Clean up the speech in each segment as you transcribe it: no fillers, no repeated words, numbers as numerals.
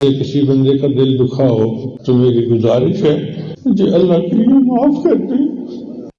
کسی بندے کا دل دکھا ہو تو میری گزارش ہے مجھے اللہ کے لیے معاف کر دیں۔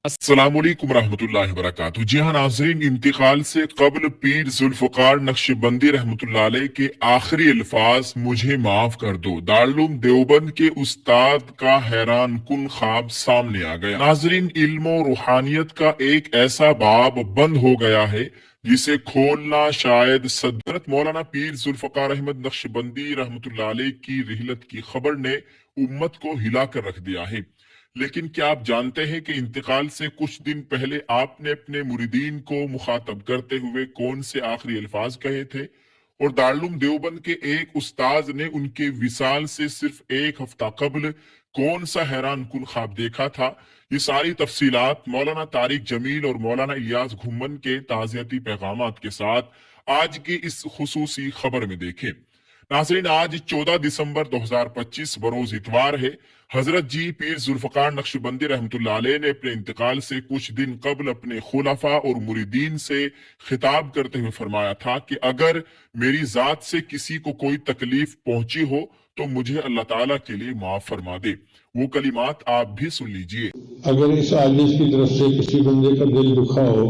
السلام علیکم ورحمۃ اللہ وبرکاتہ۔ جی ہاں ناظرین، انتقال سے قبل پیر ذوالفقار نقشبندی رحمۃ اللہ علیہ کے آخری الفاظ مجھے معاف کر دو دارالعلوم دیوبند کے استاد کا حیران کن خواب سامنے آ گیا۔ ناظرین، علم و روحانیت کا ایک ایسا باب بند ہو گیا ہے جسے کھولنا شاید صدرت مولانا پیر ذوالفقار احمد نقشبندی رحمۃ اللہ علیہ کی رحلت کی خبر نے امت کو ہلا کر رکھ دیا ہے۔ لیکن کیا آپ جانتے ہیں کہ انتقال سے کچھ دن پہلے آپ نے اپنے مریدین کو مخاطب کرتے ہوئے کون سے آخری الفاظ کہے تھے، اور دارالعلوم دیوبند کے ایک استاذ نے ان کے وصال سے صرف ایک ہفتہ قبل کون سا حیران کن خواب دیکھا تھا؟ یہ ساری تفصیلات مولانا طارق جمیل اور مولانا الیاس گھمن کے تعزیتی پیغامات کے ساتھ آج کی اس خصوصی خبر میں دیکھیں۔ ناظرین، آج 14 دسمبر 2025 بروز اتوار ہے۔ حضرت جی پیر ذوالفقار نقشبندی رحمۃ اللہ علیہ نے اپنے انتقال سے کچھ دن قبل اپنے خلفاء اور مریدین سے خطاب کرتے ہوئے فرمایا تھا کہ اگر میری ذات سے کسی کو کوئی تکلیف پہنچی ہو تو مجھے اللہ تعالیٰ کے لیے معاف فرما دے۔ وہ کلمات آپ بھی سن لیجئے۔ اگر اس عاجز کی طرف سے کسی بندے کا دل دکھا ہو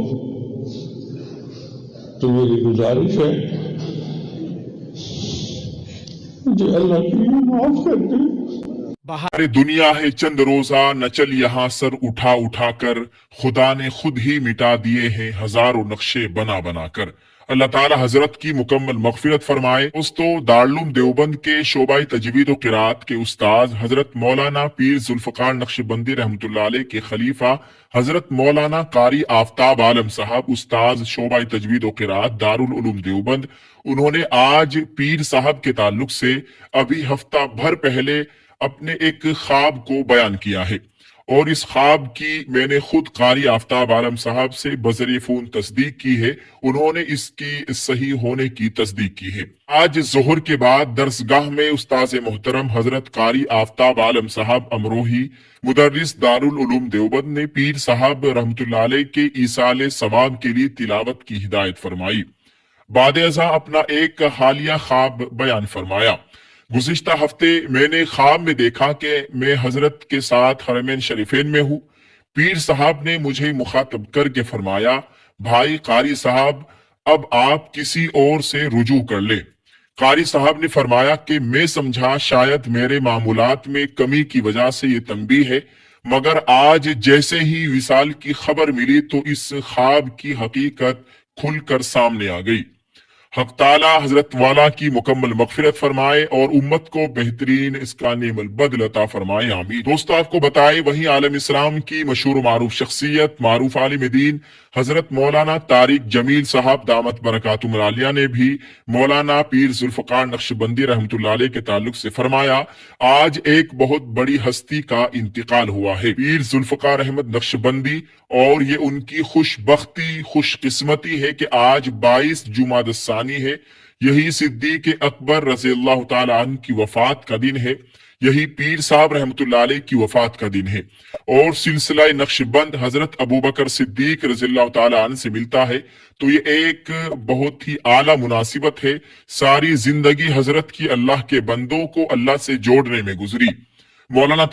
تو میری گزارش ہے مجھے اللہ کے لیے معاف کر دیں۔ بہار دنیا ہے چند روزہ، نہ چل یہاں سر اٹھا اٹھا کر، خدا نے خود ہی مٹا دیے ہیں ہزاروں نقشے بنا بنا کر۔ اللہ تعالی حضرت کی مکمل مغفرت فرمائے۔ دوستو، دارالعلوم دیوبند کے شعبہ تجوید و قرات کے استاذ حضرت مولانا پیر ذوالفقار نقشبندی رحمۃ اللہ علیہ کے خلیفہ حضرت مولانا قاری آفتاب عالم صاحب، استاذ شعبہ تجوید و قرات دارالعلوم دیوبند، انہوں نے آج پیر صاحب کے تعلق سے ابھی ہفتہ بھر پہلے اپنے ایک خواب کو بیان کیا ہے، اور اس خواب کی میں نے خود قاری آفتاب عالم صاحب سے بذریعہ فون تصدیق کی ہے۔ انہوں نے اس کی صحیح ہونے کی تصدیق کی ہے۔ آج ظہر کے بعد درسگاہ میں استاذ محترم حضرت قاری آفتاب عالم صاحب امروہی، مدرس دارالعلوم دیوبند نے پیر صاحب رحمۃ اللہ علیہ کے ایصال ثواب کے لیے تلاوت کی ہدایت فرمائی۔ بعد ازاں اپنا ایک حالیہ خواب بیان فرمایا۔ گزشتہ ہفتے میں نے خواب میں دیکھا کہ میں حضرت کے ساتھ حرمین شریفین میں ہوں۔ پیر صاحب نے مجھے مخاطب کر کے فرمایا، بھائی قاری صاحب، اب آپ کسی اور سے رجوع کر لیں۔ قاری صاحب نے فرمایا کہ میں سمجھا شاید میرے معمولات میں کمی کی وجہ سے یہ تنبیہ ہے، مگر آج جیسے ہی وصال کی خبر ملی تو اس خواب کی حقیقت کھل کر سامنے آ گئی۔ حق تعالی حضرت والا کی مکمل مغفرت فرمائے اور امت کو بہترین اس کا نعم البدل عطا فرمائے، آمین۔ دوستو، آپ کو بتائیں، وہیں عالم اسلام کی مشہور و معروف شخصیت، معروف عالم دین حضرت مولانا طارق جمیل صاحب دامت برکاتہم العالیہ نے بھی مولانا پیر ذوالفقار نقشبندی رحمۃ اللہ علیہ کے تعلق سے فرمایا، آج ایک بہت بڑی ہستی کا انتقال ہوا ہے، پیر ذوالفقار احمد نقشبندی، اور یہ ان کی خوش بختی، خوش قسمتی ہے کہ آج 22 جمادی الثانی ہے۔ یہی صدیق اکبر رضی اللہ تعالی عنہ کی وفات کا دن ہے، یہی پیر صاحب رحمۃ اللہ علیہ کی وفات کا دن ہے، اور سلسلہ نقشبند حضرت ابوبکر صدیق رضی اللہ تعالی عنہ سے ملتا ہے، تو یہ ایک بہت ہی اعلیٰ مناسبت ہے۔ ساری زندگی حضرت کی اللہ کے بندوں کو اللہ سے جوڑنے میں گزری۔ مولانا